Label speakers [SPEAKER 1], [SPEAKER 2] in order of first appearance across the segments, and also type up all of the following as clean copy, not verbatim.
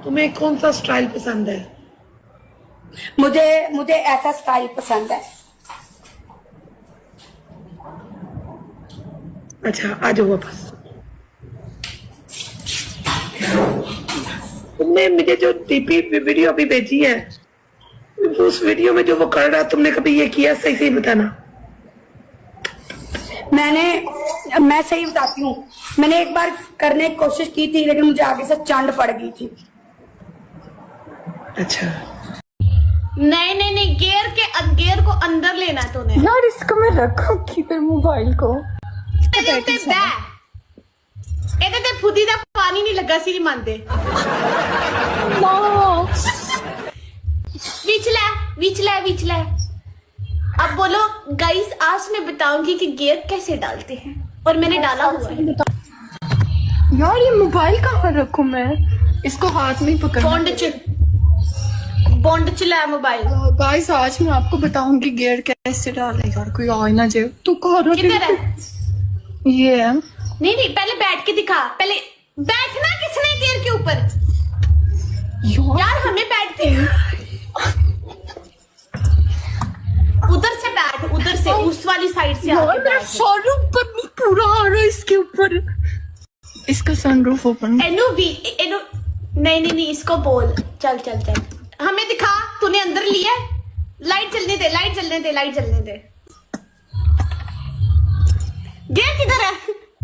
[SPEAKER 1] तुम्हें कौन सा स्टाइल पसंद है?
[SPEAKER 2] मुझे मुझे ऐसा स्टाइल पसंद है।
[SPEAKER 1] अच्छा आ जाओ वापस। तुमने मुझे जो डीपी वीडियो अभी भेजी है, उस वीडियो में जो वो कर रहा, तुमने कभी ये किया? सही सही बताना।
[SPEAKER 2] मैं सही बताती हूँ, मैंने एक बार करने की कोशिश की थी, लेकिन मुझे आगे से चंड पड़ गई थी।
[SPEAKER 1] अच्छा
[SPEAKER 3] नहीं, गियर को अंदर लेना है तूने।
[SPEAKER 4] यार इसको मैं रखूं किधर मोबाइल को?
[SPEAKER 3] ਇਹਦੇ ਤੇ ਫੁੱਦੀ ਦਾ ਪਾਣੀ नहीं लगा सी मानते। बीच ले। अब बोलो गाइस, आज मैं बताऊंगी कि गियर कैसे डालते हैं, और मैंने डाला हुआ है।
[SPEAKER 4] यार ये मोबाइल कहाँ रखूं मैं? इसको हाथ में पकड़।
[SPEAKER 3] बॉन्ड चला मोबाइल।
[SPEAKER 4] गाइस आज मैं आपको बताऊंगी गियर कैसे डाले। यार कोई आ ना जाए। तू कहाँ रख?
[SPEAKER 3] किधर है?
[SPEAKER 4] ये है।
[SPEAKER 3] नहीं, पहले बैठ के दिखा। पहले बैठना किसने गियर के ऊपर? यार हमें बैठते उधर से बैठ, उधर से, उस वाली साइड से आके बैठ।
[SPEAKER 4] सनरूफ नहीं पूरा आ रहा है इसके ऊपर। इसका सनरूफ ओपन।
[SPEAKER 3] नहीं, इसको बोल। चल हमें दिखा, तूने अंदर लिया। लाइट जलने दे। गियर किधर है?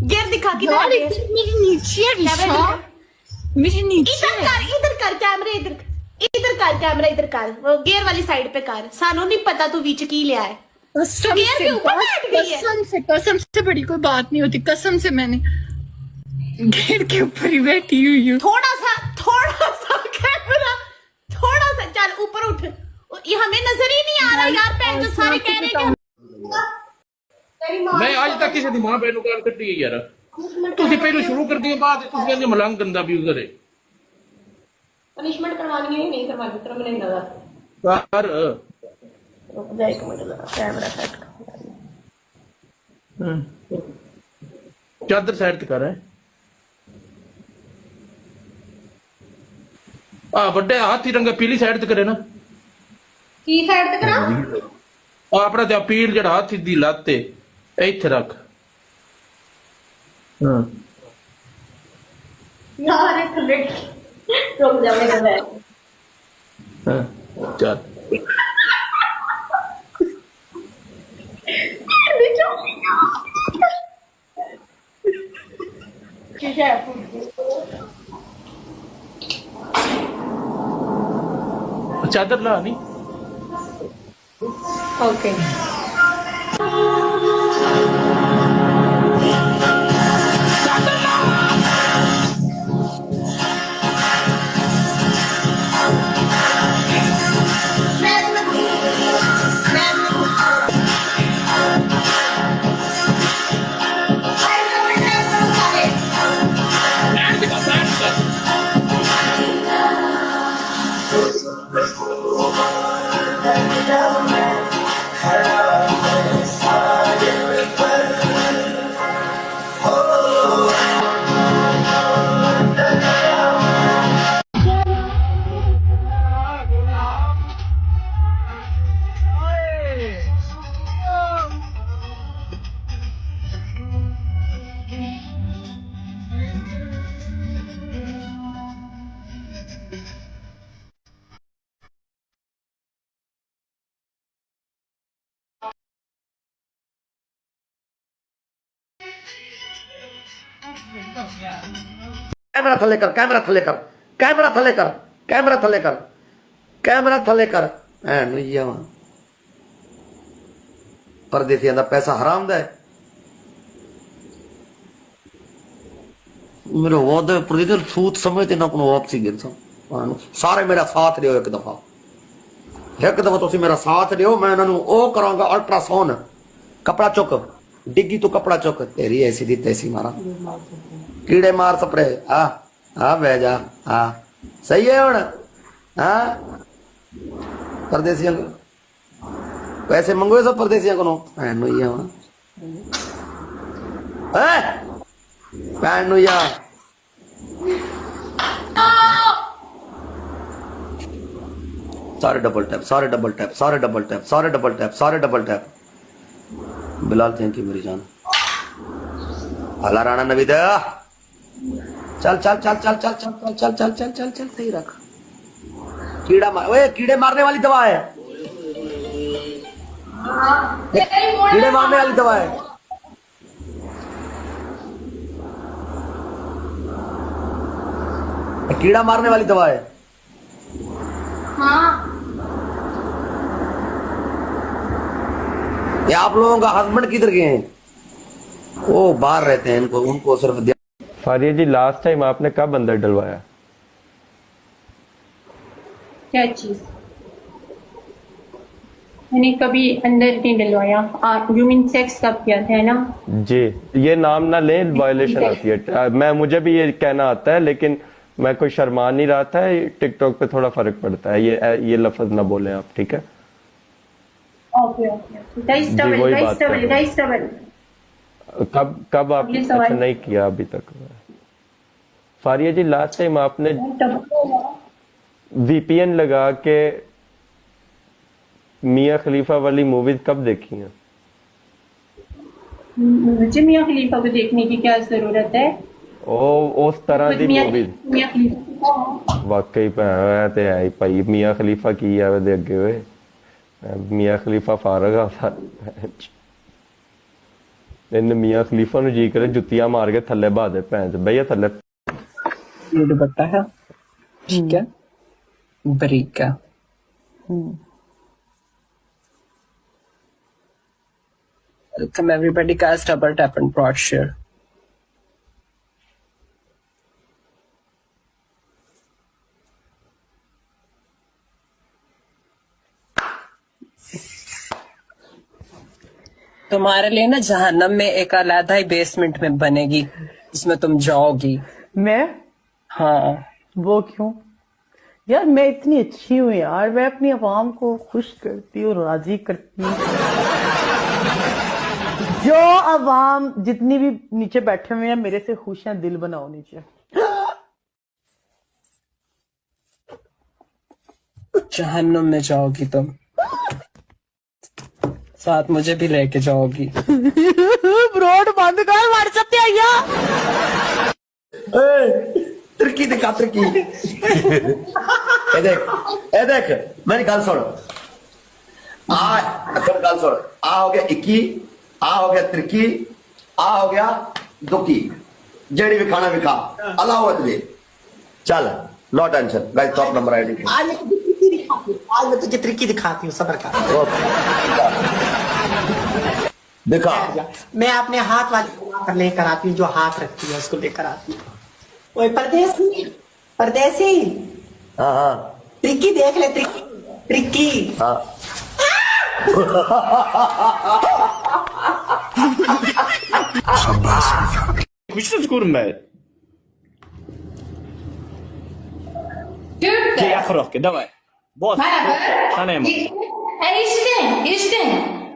[SPEAKER 3] गियर दिखा किधर है?
[SPEAKER 4] मेरे नीचे है रिशा। मेरे नीचे
[SPEAKER 3] इधर कर कैमरे, इधर कर। वो गियर वाली साइड पे कर। सानू नहीं पता तू बीच की ले आए। तो गियर के ऊपर बैठ गई है।
[SPEAKER 4] कसम से बड़ी कोई बात नहीं होती। कसम से मैंने गियर के ऊपर ही बैठी हुई हूँ।
[SPEAKER 3] थोड़ा सा कैमरा, थोड़ा सा चल ऊपर उठ। ये हमें नजर ही नहीं आ रहा यार। पहले जो सारे कह रहे हैं
[SPEAKER 5] मैं आज तक किसी दी मां बहन गाल कट्टी है यार। तुसी पहले शुरू कर दिए, बाद तुसी कहंदे मलंग गंदा भी करे।
[SPEAKER 3] पनिशमेंट करवानी है नहीं करवानी, तेरा मैंने लगा
[SPEAKER 5] कर
[SPEAKER 3] रुक जा एक मिनट, लगा कैमरा सेट कर।
[SPEAKER 5] चादर साइड ते कर है। बड़े हाथी रंगा पीली साइड ते करे ना।
[SPEAKER 3] की साइड ते करा?
[SPEAKER 5] अपना ते पील जड़ा हाथी दी लत ते इथे रख।
[SPEAKER 3] यार एक मिनट रुक जा, मेरा बैग।
[SPEAKER 5] चल चादर ला नहीं।
[SPEAKER 3] ओके
[SPEAKER 6] कैमरा थले कर, कैमरा थले कर, कैमरा थले कर, कैमरा थले कर, कैमरा थले कर। परदेसियों का पैसा हराम दा है। मेरे वादे परदेसी सूत समझते ना अपना वापसी गिर सारे मेरा साथ दियो। एक दफा तुसी मेरा साथ दियो, मैं इन्होंने ओ करांगा अल्ट्रासाउंड। कपड़ा चुक, डिग्गी तू कपड़ा चुक। तेरी ऐसी दी तैसी मारा कीड़े मार सपरे। बह जा। सही है हुण। परदेसियों पैसे मंगो सब परदेसियों को भैन। सारे डबल टैप, सारे डबल टैप, सारे डबल टैप, सारे डबल टैप, सारे double tap. Bilal thank you मेरी जान। अल्लाह राणा नवीद चल चल चल चल चल चल चल चल चल चल चल चल सही रख। कीड़ा मार, ओए कीड़े मारने वाली दवा है, कीड़े मारने वाली दवा है। कीड़ा मारने वाली दवा है।
[SPEAKER 3] हाँ
[SPEAKER 6] ये आप लोगों का हस्बैंड किधर गए हैं? वो बाहर रहते हैं, इनको उनको सिर्फ।
[SPEAKER 7] फारिया जी लास्ट टाइम आपने कब अंदर डलवाया?
[SPEAKER 8] क्या चीज? मैंने कभी अंदर नहीं डलवाया। यू मीन सेक्स कब किया था ना
[SPEAKER 7] जी? ये नाम ना लें, वायलेशन आती है। मुझे भी ये कहना आता है, लेकिन मैं कोई शर्मा नहीं रहा था। टिकटॉक पे थोड़ा फर्क पड़ता है, ये लफ्ज ना बोलें आप, ठीक है?
[SPEAKER 8] Okay okay. गाइस टबल
[SPEAKER 7] कब आपने अच्छा नहीं किया अभी तक? फारिया जी लास्ट टाइम आपने वीपीएन लगा के मियां खलीफा वाली मूवीज कब देखी हैं?
[SPEAKER 8] मुझे मियां खलीफा को देखने की क्या जरूरत है?
[SPEAKER 7] उस तरह की मूवीज वाकई ते है भाई। मियां खलीफा की है वे अगे हुए, मियां खलीफा फारग आ इन मियां खलीफा नु जी करे जुत्तियां मार के थल्ले बहा दे भैन भैया थल्ले।
[SPEAKER 9] ये दुपट्टा है, ठीक है, बारीक है। Welcome everybody, guys. Double tap and broad share. तुम्हारे लिए ना जहन्नम में एक अलग ही बेसमेंट में बनेगी, जिसमें तुम जाओगी।
[SPEAKER 10] मैं?
[SPEAKER 9] हाँ।
[SPEAKER 10] वो क्यों यार? मैं इतनी अच्छी हूँ यार, मैं अपनी आवाम को खुश करती हूँ, राजी करती हूँ। जो आवाम जितनी भी नीचे बैठे हुए हैं मेरे से खुश हैं, दिल बनाओ नीचे।
[SPEAKER 9] जहन्नुम में जाओगी तुम, साथ मुझे भी लेके जाओगी।
[SPEAKER 10] ब्रॉड बंद कर, व्हाट्सएप पे आइया।
[SPEAKER 6] त्रिकी दिखा, त्रिकी। ए देख मेरी गल सुन, गल सुन। आ हो गया 21, आ हो गया त्रिकी, आ हो गया दुखी। जेडी भी खाना भी खा, अल्लाह दे। चल no tension guys, top number ID.
[SPEAKER 11] आज मैं तुझे त्रिकी दिखाती हूँ, सब्र कर।
[SPEAKER 6] दिखा।
[SPEAKER 11] मैं अपने हाथ वाली पर लेकर आती हूँ, जो हाथ रखती है उसको लेकर आती हूँ। ओए परदेसी, परदेसी।
[SPEAKER 6] हाँ हाँ
[SPEAKER 11] त्रिकी देख ले, त्रिकी त्रिकी।
[SPEAKER 6] हाँ।
[SPEAKER 12] Хочешь скурмать? Gel Frohke, давай. Bos. Sana emanet.
[SPEAKER 13] Eshitding.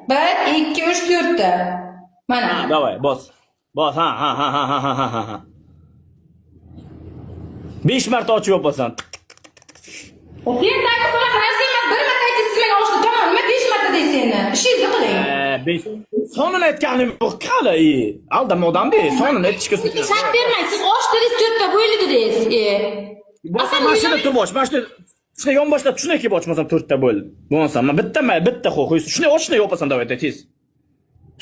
[SPEAKER 13] 1, 2, 3, 4 mana.
[SPEAKER 12] Давай, bos. Bos, ha. 5 marta ochib yopasan.
[SPEAKER 13] Sen takib qilmasan, bir marta aytasiz men ochdim, tamam, nima 5 marta deysan? Ishingizni qiling.
[SPEAKER 12] Sonini aytganim yo'q, qala. Aldama odamni, sonini aytishga so'raysiz.
[SPEAKER 13] Shart bermang, siz ochdingiz 4 ta bo'ldi deysiz.
[SPEAKER 12] Bosa mashina turmoq, mashina shunday yonboshlab shunday kelib ochmasam 4 ta bo'ldi. Bo'lmasa men bitta qo'ysiz. Shunday ochishni yopasan davay tez.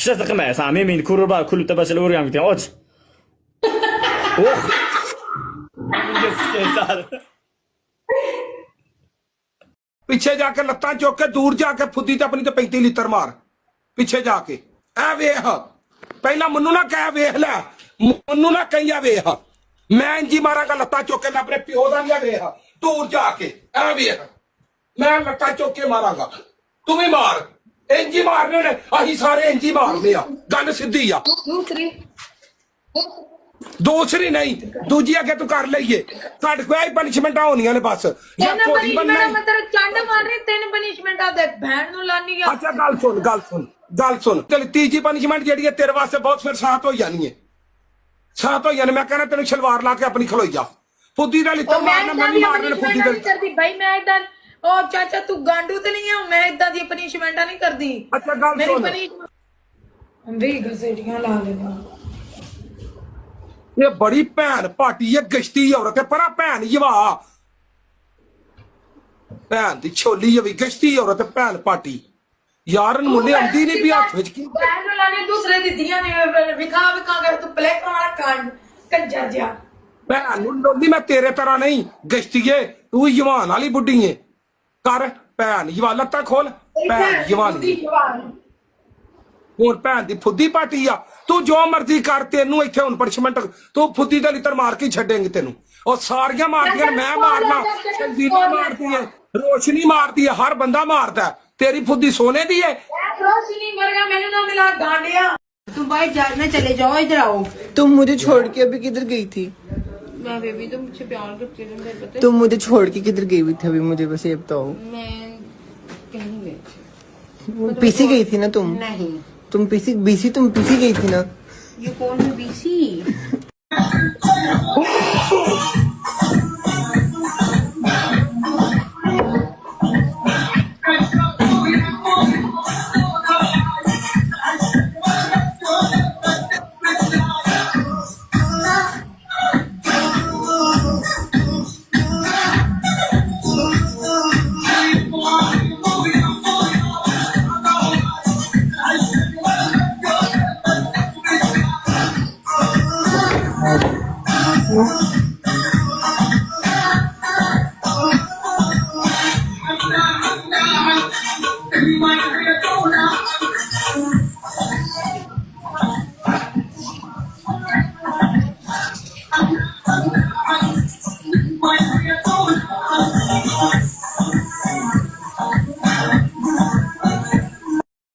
[SPEAKER 12] Shunday qilmaysan, men meni ko'rib kulib tabashlar o'rganib ketgan, och.
[SPEAKER 14] ਪਿੱਛੇ ਜਾ ਕੇ ਲੱਤਾਂ ਚੁੱਕ ਕੇ ਦੂਰ ਜਾ ਕੇ ਫੁੱਦੀ ਤੇ ਆਪਣੀ ਤੇ 35 litre ਮਾਰ ਪਿੱਛੇ ਜਾ ਕੇ ਐ ਵੇਖ ਪਹਿਲਾਂ ਮੈਨੂੰ ਨਾ ਕਹਿ ਵੇਖ ਲੈ ਮੈਨੂੰ ਨਾ ਕਹੀਆ ਵੇਖ ਮੈਂ ਇੰਜੀ ਮਾਰਾਂਗਾ ਲੱਤਾਂ ਚੁੱਕ ਕੇ ਮੈਂ ਆਪਣੇ ਪਿਓ ਦਾ ਨਹੀਂ ਵੇਖ ਦੂਰ ਜਾ ਕੇ ਐ ਵੇਖ ਮੈਂ ਲੱਤਾਂ ਚੁੱਕ ਕੇ ਮਾਰਾਂਗਾ ਤੂੰ ਵੀ ਮਾਰ ਇੰਜੀ ਮਾਰਨੇ ਨੇ ਅਸੀਂ ਸਾਰੇ ਇੰਜੀ ਮਾਰਦੇ ਆ ਗੱਲ ਸਿੱਧੀ ਆ दूसरी नहीं दूजी अगे तू कर लीए साढ़े कोई पनिशमेंट होनियां ने बस या कोई बनना
[SPEAKER 13] मतलब चंड मार रहे तीन पनिशमेंट आ दे बहन नु लानी है।
[SPEAKER 14] अच्छा गल सुन चल तीजी पनिशमेंट जेडी है तेरे वास्ते बहुत फिर साथ हो जानी है साथ हो जाने मैं कहना तेन शलवार ला के अपनी खलोई जा फुद्दी दा लित्ता मारना मैं मारने फुद्दी दा
[SPEAKER 13] करदी भाई मैं इधर ओ चाचा तू गांडू तो नहीं है मैं इदा दी पनिशमेंट नहीं करदी
[SPEAKER 14] अच्छा गल
[SPEAKER 13] मेरी
[SPEAKER 14] सुन
[SPEAKER 13] पनिशमेंट भी घसेटियां ला लेना
[SPEAKER 14] ये बड़ी भैन पाटी है गश्ती औरत है परा भैन यवा भैन दी छोली है गश्ती औरत है भैन पाटी यार मुंडे आंदी नहीं भी हाथ विच की
[SPEAKER 13] बहन लाने दूसरे दी दियां ने विखा विखा कर तू ब्लैक वाला कांड कंजर जा
[SPEAKER 14] भैन लोली मैं तेरे तरह नहीं गश्तीए तू जवान वाली बुढ़ी है कर भैन यवा लत्ता खोल भैन जवानी ਹੋਰ ਭੈਣ ਦੀ ਫੁੱਦੀ ਪਾਟੀ ਆ ਤੂੰ ਜੋ ਮਰਜ਼ੀ ਕਰ ਤੈਨੂੰ ਇੱਥੇ ਹੁਣ ਪਨਿਸ਼ਮੈਂਟ ਤੂੰ ਫੁੱਦੀ ਦਾ ਲਿੱਤਰ ਮਾਰ ਕੇ ਛੱਡੇਂਗੇ ਤੈਨੂੰ ਉਹ ਸਾਰੀਆਂ ਮਾਰਦੀਆਂ ਮੈਂ ਮਾਰਨਾ ਸੰਜੀਨਾ ਮਾਰਦੀ ਹੈ ਰੋਸ਼ਨੀ ਮਾਰਦੀ ਹੈ ਹਰ ਬੰਦਾ ਮਾਰਦਾ तेरी फुद्दी सोने दी है
[SPEAKER 13] रोशनी मर गया मैंने ना मिला गांडिया
[SPEAKER 15] तुम भाई जाने चले जाओ इधर आओ
[SPEAKER 16] तुम मुझे छोड़ के अभी किधर गई थी
[SPEAKER 15] मैं बेबी तुम मुझसे प्यार करती हूँ मेरे पता
[SPEAKER 16] तुम मुझे छोड़ के किधर गई हुई थी अभी मुझे बस ये बताओ
[SPEAKER 15] मैं कहीं गई थी
[SPEAKER 16] पीसी गई थी ना तुम
[SPEAKER 15] नहीं
[SPEAKER 16] तुम पीसी तुम पीसी गई थी ना
[SPEAKER 15] ये कौन है बीसी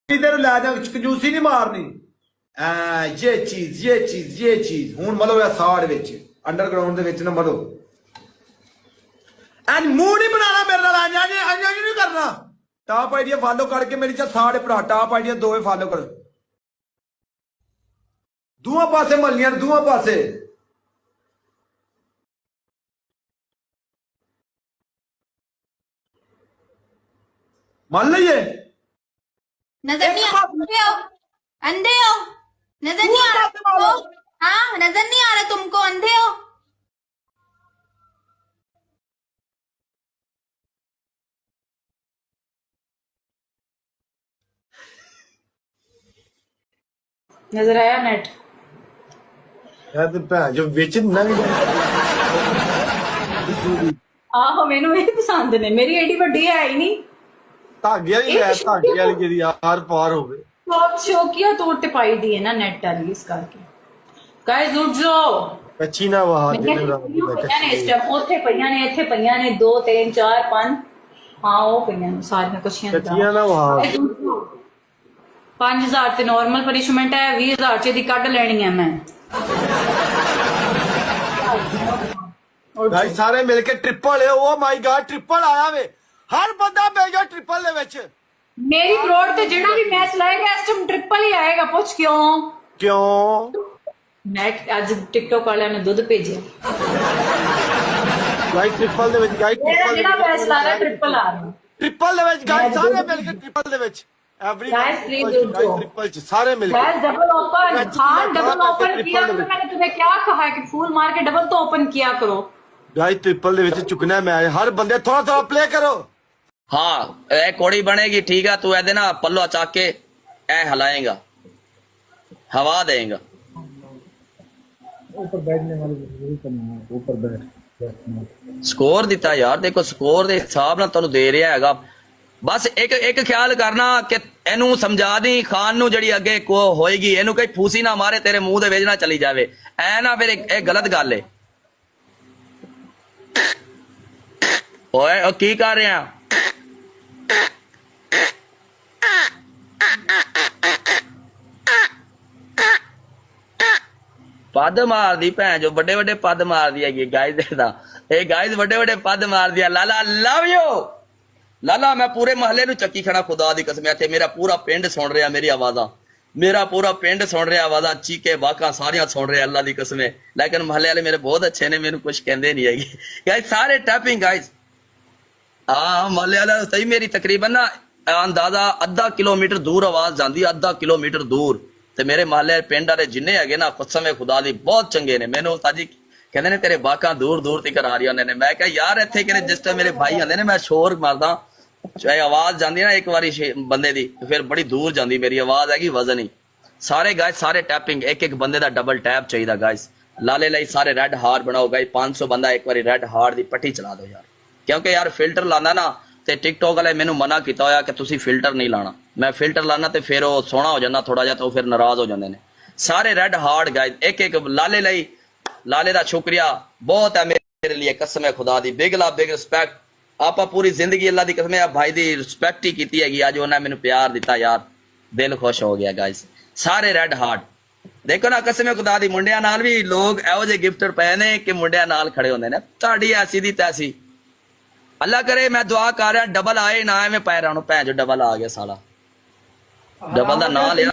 [SPEAKER 17] इधर ला जा कंजूसी नहीं मारनी ये चीज हूं मलो या साड़ विच अंडरग्राउंड दे विच ना मलो एंड मुंह नहीं बनाना मेरे नाल आइयां नहीं करना टॉप आइडिया फॉलो करके मेरी चा साढ़े भरा टॉप आइडिया दोवे फॉलो कर दूआ पासे मलनियां दूआ पासे मान लीजिए
[SPEAKER 3] नजर नहीं अंधे हो नजर नहीं आ रहा तुमको हाँ नजर नहीं आ रहा तुमको अंधे हो
[SPEAKER 13] नजर आया नेट
[SPEAKER 17] यार ते भैन जो विच नवी
[SPEAKER 13] आहो मैनू ये पसंद ने मेरी एडी वड्डी है ही नहीं
[SPEAKER 17] धागे वाली है धागे वाली जेदी आर पार होवे
[SPEAKER 13] बहुत शौकिया तौर ते पाई दी है ना नेट वाली इस करके गाइस उठ जाओ
[SPEAKER 17] कच्ची ना वहा दिन रात दी
[SPEAKER 13] पईयां ने इस टाइम ओथे पईयां ने इथे पईयां ने 2 3 4 5 हां ओ पईयां ने सारियां
[SPEAKER 17] कच्चियां ना वहा
[SPEAKER 13] 5000 ते नॉर्मल पनिशमेंट है 20000 च दी कट लेनी है मैं
[SPEAKER 17] भाई सारे मिलके ट्रिपल है ओ माय गॉड ट्रिपल आया वे हर बंदा मिल गया ट्रिपल दे विच
[SPEAKER 13] मेरी ब्रॉड ते जेड़ा भी मैच लाएगा इस टाइम ट्रिपल ही आएगा पूछ क्यों नेट आज टिकटॉक वाले ने दूध भेजा
[SPEAKER 17] गाइस ट्रिपल दे विच गाइस ट्रिपल
[SPEAKER 13] जेड़ा मैच ला रहा ट्रिपल आ रहा
[SPEAKER 17] ट्रिपल दे विच गाइस सारे मिलके triple they which every
[SPEAKER 13] guys please
[SPEAKER 17] triple च सारे मिलके
[SPEAKER 13] गाइस डबल ओपन हां डबल ओपन किया तो मैंने तुम्हें क्या कहा है कि फुल मार के डबल तो ओपन किया करो
[SPEAKER 17] गाइस ट्रिपल दे विच चुकना मैच हर बंदे थोड़ा थोड़ा प्ले करो
[SPEAKER 18] हाँ ए कोड़ी बनेगी ठीक है तू ऐसे ना पल्लो चाक के ए हिलाएगा हवा देगा
[SPEAKER 17] ऊपर बैठने वाले ऊपर बैठ
[SPEAKER 18] स्कोर दिता यार देखो स्कोर दे हिसाब नाल तैनूं दे रहा हैगा बस एक ख्याल करना कि एनू समझा दी खान नू जड़ी अगे को होएगी एनू कहीं फूसी ना मारे तेरे मुंह दे विच ना चली जावे ऐ ना फिर एक गलत गल है ओए ओ की कर रहे हैं पद मार दी भैन जो बड़े बड़े पद मार दी है गाइस गाइस बड़े बड़े पद मार दिया लाला लव यू लाला मैं पूरे महल्ले नु चक्की खड़ा खुदा दी कसम इत्थे मेरा पूरा पिंड सुन रहा मेरी आवाज़ा मेरा पूरा पिंड सुन रहा आवाज़ा चीके बाका सारियां सुन रहे अल्लाह दी कसम लेकिन महल्ले वाले मेरे बहुत अच्छे ने मैनू कुछ कहंदे नहीं है गाइस सारे टैपिंग गाइस हाँ मोहल्ले वाला सही मेरी तकरीबन ना अंदाजा आधा किलोमीटर दूर आवाज जाती, आधा किलोमीटर दूर। ते मेरे मोहल्ले पिंड वाले जिन्ने है ना कसम है खुदा दी बहुत चंगे ने। मैनू साजी कहते ने तेरे बाका दूर दूर तक आ रही ने। मैं कहा यार इत्थे कि जिस टाइम मेरे भाई आंदे ने मैं शोर मारदा, चाहे आवाज जाती ना एक बारी बंदे दी तो फिर बड़ी दूर जाती मेरी आवाज है कि वजन ही। सारे गाइस सारे टैपिंग एक एक बंदे का डबल टैप चाहिए गाइस। लाले लाई सारे रेड हार्ट बनाओ गाइस। 500 बंदा एक बारी रेड हार्ट की पट्टी चला दो यार, क्योंकि यार फिल्टर लाना ना ते टिकटॉक वाले मैनू मना किया होया कि तुसी फिल्टर नहीं लाना। मैं फिल्टर लाना तो फिर वो सोहना हो जाना थोड़ा जा, तो फिर नाराज हो जाते ने। सारे रेड हार्ट गाइस एक एक लाले लाई। लाले का शुक्रिया बहुत है मेरे लिए, कसम है खुदा दी। Big love big respect. आप पूरी जिंदगी अल्लाह की कसम है भाई दी रिस्पेक्ट ही की है। अज उन्हें मैनू प्यार दिता यार, दिल खुश हो गया गाइस। सारे रेड हार्ट देखो ना, कसम है खुदा दी। मुंडिया नाल भी लोग एहो जे गिफ्टर पे ने कि मुंडिया नाल खड़े होंदे ने। ताड़ी ऐसी दी तैसी अल्लाह करे। मैं दुआ कर रहा डबल आए ना एवें पैर आनो, भैन जो डबल आ गया साला। डबल का नाम लिया।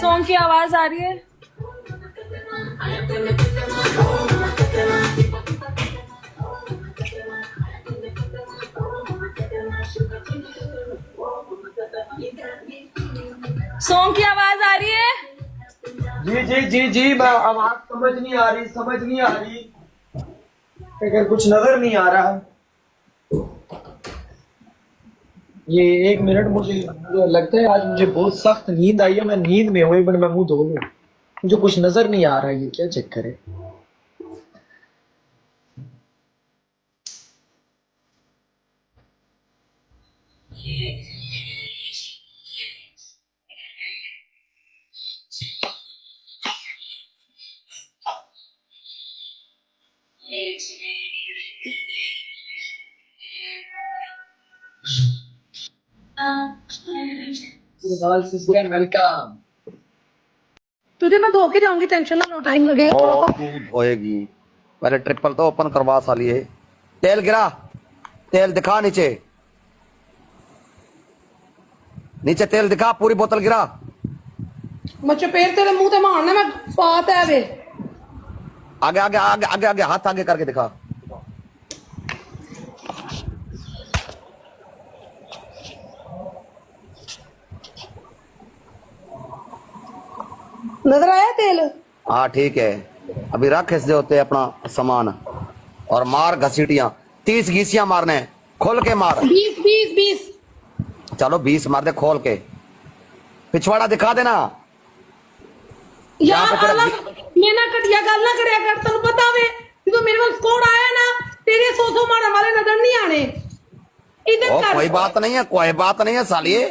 [SPEAKER 13] सॉन्ग की आवाज आ रही है। सॉन्ग की आवाज आ रही है।
[SPEAKER 16] जी जी जी जी आवाज समझ नहीं आ रही, समझ नहीं आ रही, अगर कुछ नजर नहीं आ रहा। ये 1 मिनट, मुझे लगता है आज मुझे बहुत सख्त नींद आई है। मैं नींद में हुई, मैं मुंह धो लूं, मुझे कुछ नजर नहीं आ रहा है। ये क्या चक्कर है? वेलकम।
[SPEAKER 2] तुझे मैं धो के जाऊंगी, टेंशन ना लो, टाइम लगेगा।
[SPEAKER 6] होएगी पहले ट्रिपल तो ओपन करवा साली है। तेल गिरा, तेल दिखा नीचे, नीचे तेल दिखा, पूरी बोतल गिरा।
[SPEAKER 2] मैं चपेट तेरे मुंह ते मारना, मैं बात है वे।
[SPEAKER 6] आगे आगे आगे आगे आगे हाथ आगे करके दिखा।
[SPEAKER 2] नजर आया तेल?
[SPEAKER 6] हाँ ठीक है। अभी रख इससे होते अपना सामान और मार घसीटियां। 30 घीसियां मारने, खोल के मार।
[SPEAKER 2] 20
[SPEAKER 6] चलो 20 मार दे खोल के। पिछवाड़ा दिखा देना
[SPEAKER 2] यार। मैं ना कटिया गल ना करया कर, तेन पता वे जो मेरे पास स्कोर आया ना, तेरे 100 मारने वाले नजर नहीं आने। इधर कर।
[SPEAKER 6] कोई बात नहीं है, कोई बात नहीं है सालिए।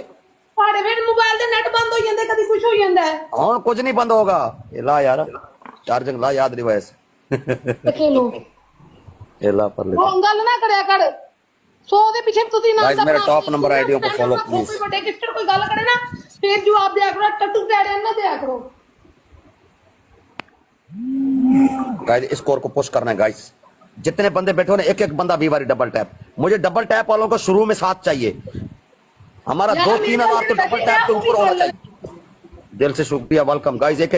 [SPEAKER 2] साढ़े फिर मोबाइल दे नेट बंद हो जांदे, कभी कुछ हो जांदा है।
[SPEAKER 6] और कुछ नहीं बंद होगा। ये ला यार चार्जिंग ला, याद डिवाइस
[SPEAKER 2] खेलो
[SPEAKER 6] ये ला पर ले।
[SPEAKER 2] वो गल ना करया कर। 100 दे पीछे तुसी ना
[SPEAKER 6] गाइस मेरे टॉप नंबर आईडियों को फॉलो प्लीज।
[SPEAKER 2] कोई बड़े गिफ्टर कोई गल करे ना, फिर जवाब दिया करो, टट्टू डैडे ना दिया करो।
[SPEAKER 6] गाइस स्कोर को पुश करना है गाइस। जितने बंदे बैठे हो ना, एक एक बंदा 20 बारी डबल टैप। मुझे डबल टैप वालों को शुरू में साथ चाहिए। हमारा 2-3 हजार तो डबल टैप के ऊपर होना चाहिए। दिल से शुक्रिया, वेलकम गाइस। एक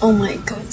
[SPEAKER 15] Oh my god.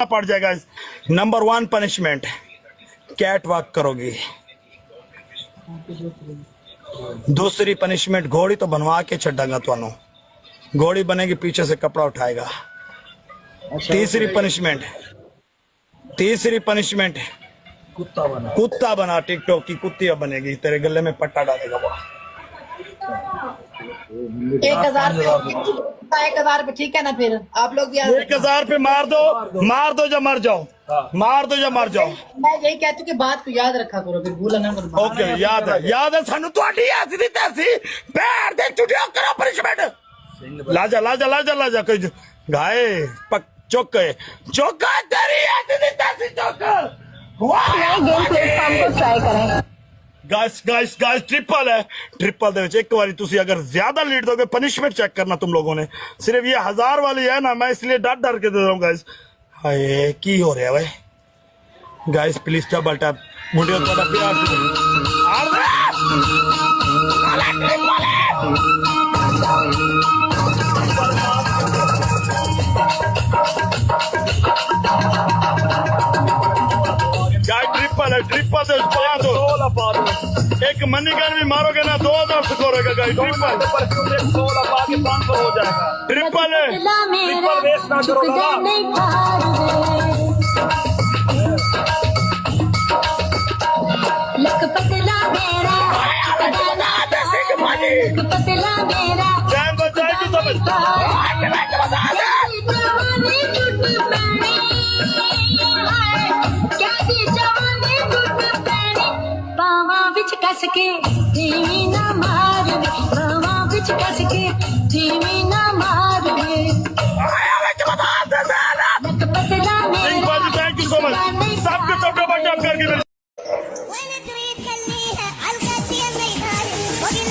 [SPEAKER 12] पड़ जाएगा। नंबर 1 पनिशमेंट कैट वॉक करोगी। दूसरी पनिशमेंट घोड़ी तो बनवा के छड़ांगा तुहानू, घोड़ी बनेगी पीछे से कपड़ा उठाएगा। तीसरी पनिशमेंट कुत्ता बना टिकटॉक की कुत्तियां बनेगी, तेरे गले में पट्टा डालेगा वो।
[SPEAKER 11] 1000 पे ठीक है ना? फिर आप लोग भी
[SPEAKER 12] 1000 पे मार दो या मर जाओ, मार दो या मर जाओ।
[SPEAKER 11] मैं यही कहती हूँ कि बात को याद रखा करो, फिर भूला ना करो।
[SPEAKER 12] ओके याद है सानू तुहाडी ऐसी दी तैसी पैर दे छुट्टियां करो पनिशमेंट। लाजा कोई गाए पक चौक तेरी ऐसी दी तैसी चौक।
[SPEAKER 3] गेम प्लेटफॉर्म को ट्राई करें।
[SPEAKER 12] गाइस ट्रिपल है। ट्रिपल दे विच एक बारी तुसी अगर ज्यादा लीड दोगे पनिशमेंट चेक करना तुम लोगों ने। सिर्फ ये 1000 वाली है ना, मैं इसलिए डर के दे रहा हूँ गाइस। हाय की हो रहा है भाई? Guys please double tap video थोड़ा प्यार ट्रिपल एक मनी गन भी मारोगे ना 2000 स्कोर होगा गाइस। हो जाएगा ट्रिपल वेस्ट ना करो जान बचाएगी
[SPEAKER 3] कस के धीमी ना मार बावा बिच कस के धीमी ना मार
[SPEAKER 12] थैंक यू सो मच सबके सब डबल टैप करके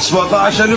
[SPEAKER 19] 17000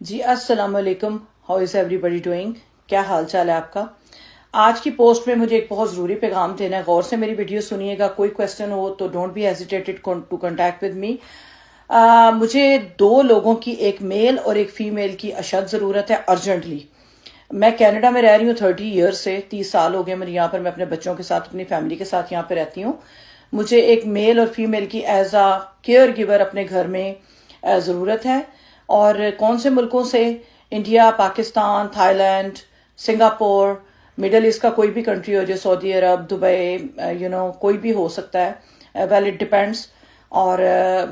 [SPEAKER 10] जी अस्सलाम वालेकुम। How is everybody doing? क्या हाल चाल है आपका? आज की पोस्ट में मुझे एक बहुत ज़रूरी पैगाम देना है। गौर से मेरी वीडियो सुनिएगा। कोई क्वेश्चन हो तो don't be hesitated to contact with me. मुझे 2 लोगों की, एक मेल और एक फीमेल की अशद ज़रूरत है अर्जेंटली। मैं कनाडा में रह रही हूँ 30 ईयर्स से, 30 साल हो गए मेरे यहाँ पर। मैं अपने बच्चों के साथ, अपनी फैमिली के साथ यहाँ पे रहती हूँ। मुझे एक मेल और फीमेल की एज आ केयर गिवर अपने घर में ज़रूरत है। और कौन से मुल्कों से? India, Pakistan, Thailand, Singapore, middle east का कोई भी कंट्री हो, जैसे सऊदी अरब, दुबई, कोई भी हो सकता है। Well it depends. और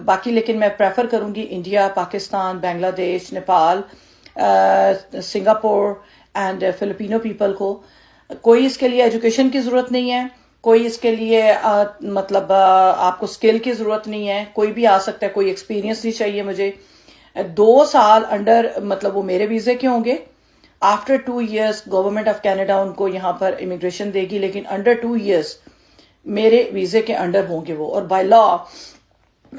[SPEAKER 10] बाकी लेकिन मैं प्रेफर करूँगी India, Pakistan, Bangladesh, Nepal, Singapore and Filipino people को। कोई इसके लिए एजुकेशन की ज़रूरत नहीं है, कोई इसके लिए आपको स्किल की ज़रूरत नहीं है, कोई भी आ सकता है। कोई एक्सपीरियंस नहीं चाहिए मुझे। 2 साल अंडर वो मेरे वीज़े के होंगे। After 2 years government of Canada उनको यहाँ पर इमिग्रेशन देगी, लेकिन अंडर 2 इयर्स मेरे वीज़े के अंडर होंगे वो। और बाय लॉ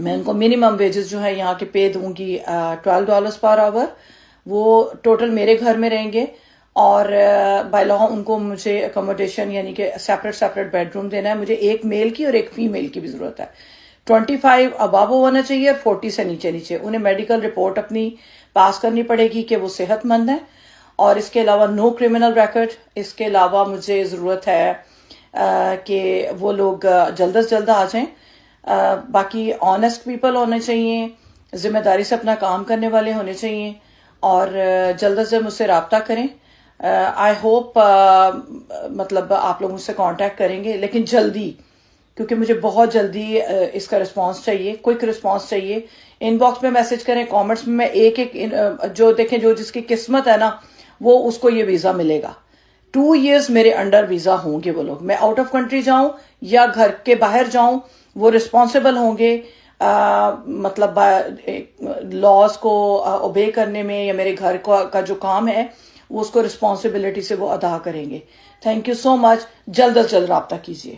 [SPEAKER 10] मैं उनको मिनिमम वेजेस जो है यहाँ के पे दूंगी $12 पर आवर। वो टोटल मेरे घर में रहेंगे और बाय लॉ उनको मुझे अकोमोडेशन यानी कि सेपरेट बेडरूम देना है। मुझे एक मेल की और एक फीमेल की भी जरूरत है। 25 अबाव होना चाहिए और 40 से नीचे। उन्हें मेडिकल रिपोर्ट अपनी पास करनी पड़ेगी कि वो सेहतमंद है, और इसके अलावा नो क्रिमिनल रिकॉर्ड। इसके अलावा मुझे ज़रूरत है कि वो लोग जल्द से जल्द आ जाएं। बाकी ऑनेस्ट पीपल होने चाहिए, जिम्मेदारी से अपना काम करने वाले होने चाहिए, और जल्द से जल्द मुझसे रब्ता करें। आई होप मतलब आप लोग मुझसे कांटेक्ट करेंगे, लेकिन जल्दी, क्योंकि मुझे बहुत जल्दी इसका रिस्पांस चाहिए, क्विक रिस्पांस चाहिए। इनबॉक्स में मैसेज करें, कमेंट्स में मैं एक जो देखें, जो जिसकी किस्मत है ना, वो उसको ये वीज़ा मिलेगा। 2 years मेरे अंडर वीज़ा होंगे वो लोग। मैं आउट ऑफ कंट्री जाऊं या घर के बाहर जाऊं, वो रिस्पॉन्सिबल होंगे मतलब लॉज को ओबे करने में, या मेरे घर का जो काम है वो उसको रिस्पॉन्सिबिलिटी से वो अदा करेंगे। Thank you so much. जल्द से जल्द रब्ता कीजिए।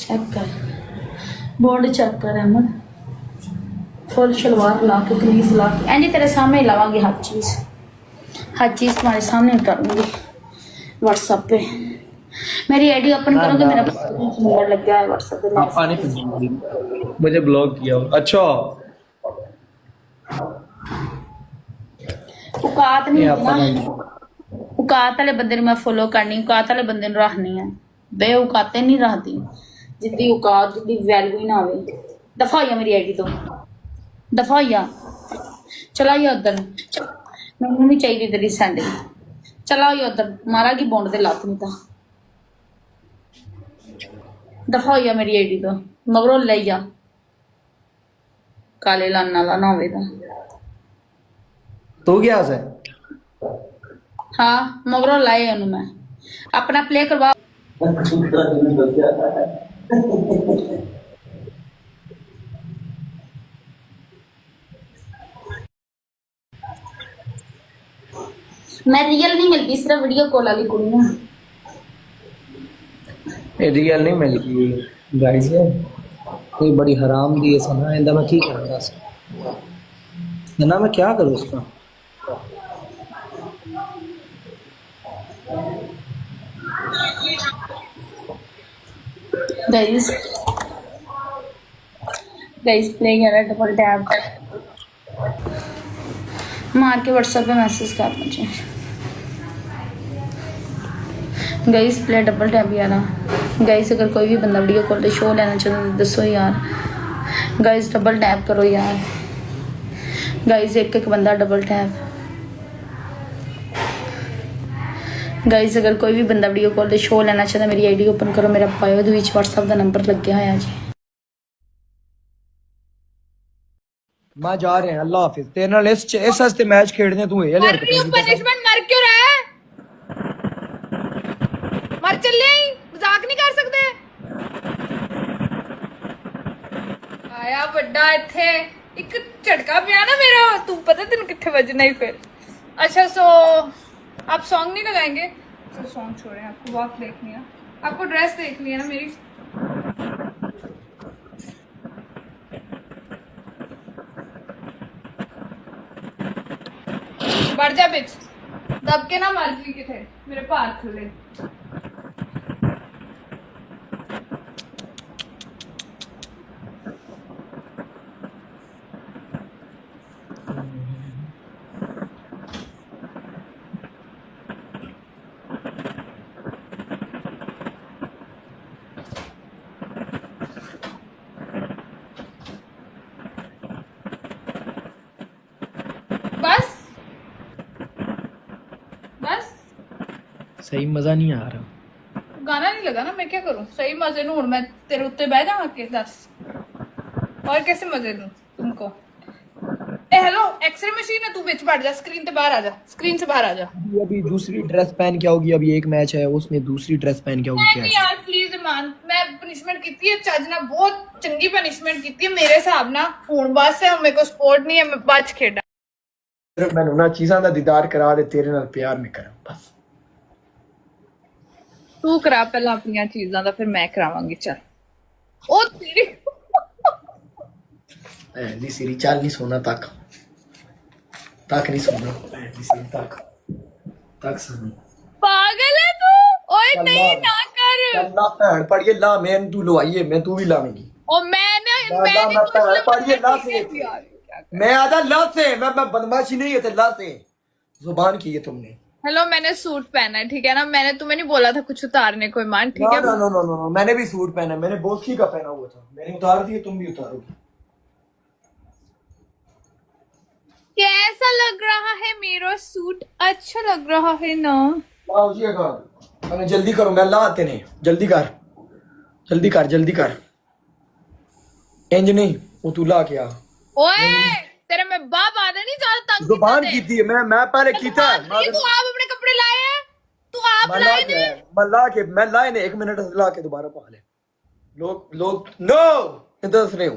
[SPEAKER 20] चेक कर बॉर्ड चेक कर अहमद। फुल शलवार ला के कमीज ला के एंडी तेरे सामने लावांगी। हर चीज तुम्हारे सामने उतारूंगी व्हाट्सएप पे। मेरी आईडी ओपन करोगे, मेरा नंबर लग गया है व्हाट्सएप पे।
[SPEAKER 16] पानी मुझे ब्लॉक किया। अच्छा
[SPEAKER 20] औकात नहीं है, औकात वाले बंदे मैं फॉलो करनी, औकात वाले बंदे रखनी है। बेऔकाते नहीं रहती, जितनी औकात जितनी वैल्यू ही ना आवे। दफा होइया मेरी आईडी तो, दफा होइया। चला उधर, मैनू नहीं चाहिए तेरी सैंडल। चला उधर, मारा की बॉन्ड दे लात नहीं था। दफा होइया मेरी आईडी तो, मगरों ले जा काले लाना ला ना होवे
[SPEAKER 16] तो क्या है।
[SPEAKER 20] हाँ मगरों लाए उन्होंने। मैं अपना प्ले करवा। मैं रियल नहीं मिलती, सिर्फ वीडियो कॉल वाली कुड़ी हूं।
[SPEAKER 16] रियल नहीं मिलती गाइस, कोई बड़ी हराम दी है सना। इंदा मैं की करूंगा ना, मैं क्या करूं उसका।
[SPEAKER 20] गाइस प्ले करा डबल टैप मार के व्हाट्सएप पे मैसेज कर मुझे। गाइस प्ले डबल टैप यार। गाइस अगर कोई भी बंदा वीडियो कॉल पे शो लेना चाहता है दसो यार। गाइस डबल टैप करो यार। गाइस एक बंदा डबल टैप। गाइस अगर कोई भी बंदा वीडियो कॉल पे शो लेना चाहता है मेरी आईडी ओपन करो, मेरा बायो दे विच व्हाट्सएप का नंबर लग गया है जी।
[SPEAKER 16] मैं जा रहे हैं, अल्लाह हाफिज। तेरे नाल इस हस्ते मैच खेडने तू है यार।
[SPEAKER 2] पनिशमेंट मर क्यों रहा है? मर चले ही, मजाक नहीं कर सकते। आया बड़ा इथे एक झटका पिया ना मेरा, तू पता तेन किथे वजना ही फिर। अच्छा सो आप सॉन्ग नहीं लगाएंगे तो सॉन्ग छोड़े, आपको वॉक देखनी है, आपको ड्रेस देखनी है ना मेरी। बढ़ जा बिच, दब के ना मर गई थे मेरे पार खुले।
[SPEAKER 16] सही मजा नहीं आ रहा।
[SPEAKER 2] गाना नहीं लगा ना, मैं क्या करूं? सही मजे नू हुण मैं तेरे उत्ते बह जावां के दस, और कैसे मजे दूं तुमको? ए हेलो, एक्सरे मशीन है, तू बिच बैठ जा, स्क्रीन ते बाहर आ जा, स्क्रीन से बाहर आ जा।
[SPEAKER 16] अभी दूसरी ड्रेस पहन के आओगी, अभी एक मैच है उसमें दूसरी ड्रेस पहन के आओगी।
[SPEAKER 2] नहीं यार प्लीज ईमान, मैं पनिशमेंट कीती है चज ना, बहुत चंगी पनिशमेंट कीती है मेरे हिसाब ना। हुण बस है, मेरे को स्पोर्ट नहीं है, मैं बच खेडा।
[SPEAKER 16] मैंने ना चीज़ां दा दीदार करा दे, तेरे नाल प्यार में करा बस।
[SPEAKER 2] तू करा पहला अपनी चीजां दा, फिर मैं करावांगी। चल ओ तेरी
[SPEAKER 16] दी सिरी चाल नहीं सोना तक नहीं सोना तक सोना।
[SPEAKER 2] पागल है तू। ओए नहीं ना कर।
[SPEAKER 16] ला भैन पड़िए ला, मैं तू लवाइए, मैं तू भी लावेंगी।
[SPEAKER 2] ओ मैंने
[SPEAKER 16] भैन पड़िए ला से, मैं आधा ला से, मैं बदमाशी नहीं है ते ला से जुबान की है तुमने।
[SPEAKER 2] हेलो, मैंने सूट पहना है, ठीक है ना? मैंने तुम्हें नहीं बोला था कुछ उतारने को ईमान, ठीक है?
[SPEAKER 16] नो, मैंने भी सूट पहना है, मैंने बोस्की का पहना हुआ था, मैंने उतार दिया, तुम भी उतारोगी।
[SPEAKER 2] कैसा लग रहा है मेरा सूट? अच्छा लग रहा है ना?
[SPEAKER 16] आओ जी अगर जल्दी करो, मैं ला आते नहीं, जल्दी कर इंज नहीं, वो तू ला के आ।
[SPEAKER 2] ओए तेरे में बाप आने नहीं ज्यादा तंग
[SPEAKER 16] जुबान की थी, मैं पहले कीता है।
[SPEAKER 2] तू आप अपने कपड़े लाए हैं? तू आप लाए नहीं?
[SPEAKER 16] मैं लाए ने 1 मिनट ला के दोबारा पा ले। लोग नो इधर से नहीं हूं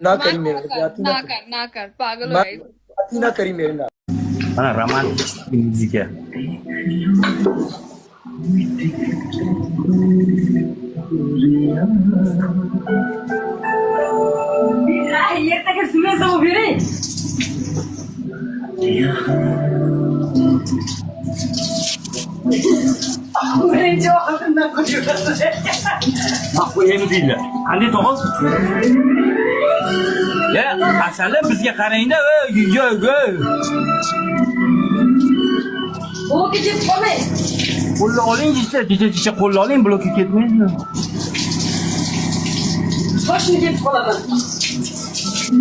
[SPEAKER 16] ना करी मेरे
[SPEAKER 2] ना कर पागल हो गई
[SPEAKER 16] ना करी मेरे ना।
[SPEAKER 12] हां रमान म्यूजिक है।
[SPEAKER 21] ये तक सुने तो फिर जो अपना कुछ
[SPEAKER 12] Aku yeni değil. Hani toz? Ya asalım bizge qarayında yo.
[SPEAKER 21] O gidip kome.
[SPEAKER 12] Qo'lni oling işte, kecha qo'lni oling, blokka ketmaydi.
[SPEAKER 21] Boshni ketib qolaman.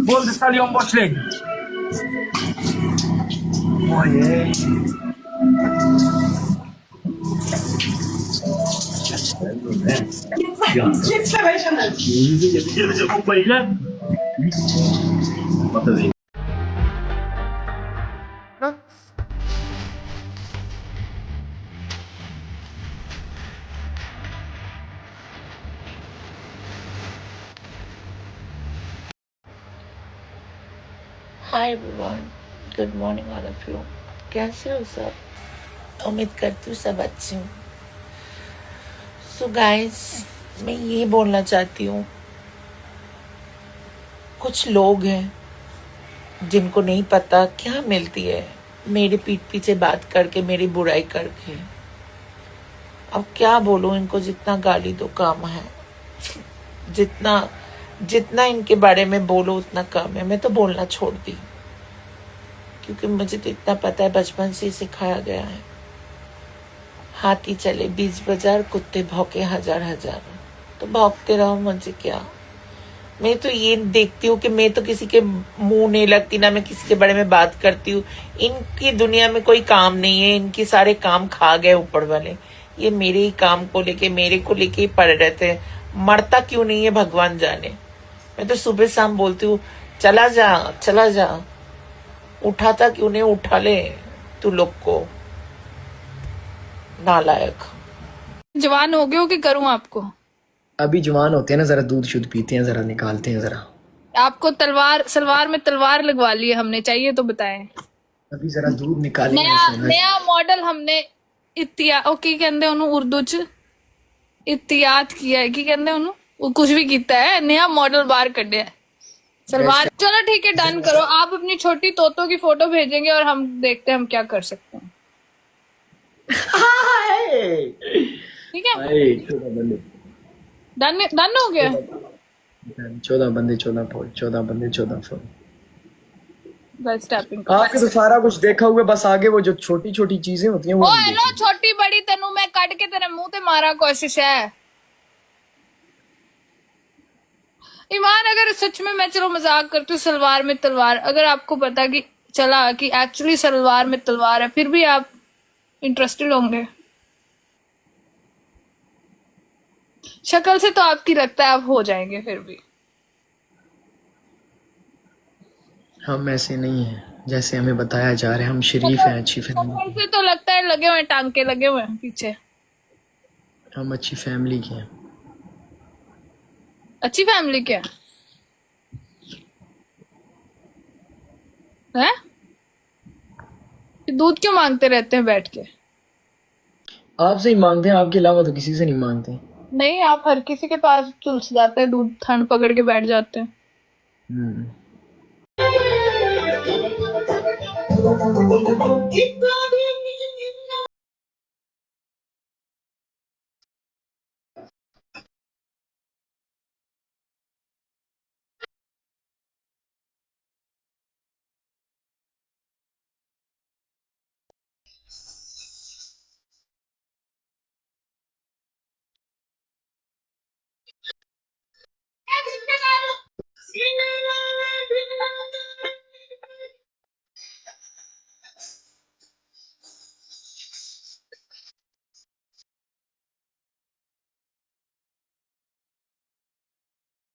[SPEAKER 12] Bo'ldi, sal yonboshlang. Voy.
[SPEAKER 21] Gitse başına.
[SPEAKER 12] Yüzü koklayla. Batı.
[SPEAKER 1] Hi everyone, good morning all of you. कैसे हो सब? उम्मीद करती हूँ सब अच्छे हो। So guys, मैं ये बोलना चाहती हूँ, कुछ लोग हैं जिनको नहीं पता क्या मिलती है मेरे पीठ पीछे बात करके, मेरी बुराई करके। अब क्या बोलूँ इनको, जितना गाली दो कम है, जितना इनके बारे में बोलो उतना कम है। मैं तो बोलना छोड़ दी, क्योंकि मुझे तो इतना पता है, बचपन से ही सिखाया गया है, हाथी चले 20 बाजार, कुत्ते भौंके हजार। तो भौंकते रहो, मुझे क्या। मैं तो ये देखती हूँ कि मैं तो किसी के मुंह नहीं लगती, ना मैं किसी के बारे में बात करती हूँ। इनकी दुनिया में कोई काम नहीं है, इनके सारे काम खा गए ऊपर वाले। ये मेरे ही काम को लेके, मेरे को लेके ही पड़े रहते हैं। मरता क्यों नहीं है भगवान जाने। मैं तो सुबह शाम बोलती हूँ, चला जा, उठाता क्यों नहीं, उठा ले तू लोग को, नालायक।
[SPEAKER 2] जवान हो गए हो कि करूं आपको?
[SPEAKER 16] अभी जवान होते हैं ना, जरा दूध शुद्ध पीते हैं, जरा निकालते हैं जरा।
[SPEAKER 2] आपको सलवार में तलवार लगवा ली है हमने, चाहिए तो बताएं।
[SPEAKER 16] अभी जरा दूध निकालेंगे।
[SPEAKER 2] नया मॉडल हमने की कहंदे ओनू उर्दू च इत्तियात किया है, की कहंदे ओनू, वो कुछ भी कीता है, नया मॉडल बाहर कढ़िया है सलवार। चलो ठीक है, डन करो। आप अपनी छोटी तोतों की फोटो भेजेंगे और हम देखते हैं हम क्या कर सकते हैं। ठीक है, डन हो गया।
[SPEAKER 16] 14 बंदे 14 फुल।
[SPEAKER 2] बस टैपिंग
[SPEAKER 16] आपके तो सारा कुछ देखा हुआ, बस आगे वो जो छोटी छोटी चीजें होती हैं वो।
[SPEAKER 2] ओ हेलो, छोटी बड़ी तेनू मैं कट के तेरे मुंह ते मारा कोशिश है। ईमान, अगर सच में मैं, चलो मजाक करती हूँ, सलवार में तलवार, अगर आपको पता कि चला कि एक्चुअली सलवार में तलवार है, फिर भी आप इंटरेस्टेड होंगे? शक्ल से तो आपकी लगता है आप हो जाएंगे फिर भी।
[SPEAKER 16] हम ऐसे नहीं हैं जैसे हमें बताया जा रहा है, हम शरीफ हैं, अच्छी फैमिली,
[SPEAKER 2] शक्ल से तो लगता है लगे हुए हैं, टांके लगे हुए हैं पीछे।
[SPEAKER 16] हम अच्छी फैमिली के हैं।
[SPEAKER 2] अच्छी फैमिली क्या है? दूध क्यों मांगते रहते हैं बैठ के?
[SPEAKER 16] आपसे ही मांगते हैं, आपके अलावा तो किसी से नहीं मांगते।
[SPEAKER 2] नहीं, आप हर किसी के पास चुलस जाते हैं, दूध थन पकड़ के बैठ जाते हैं।
[SPEAKER 16] हम्म।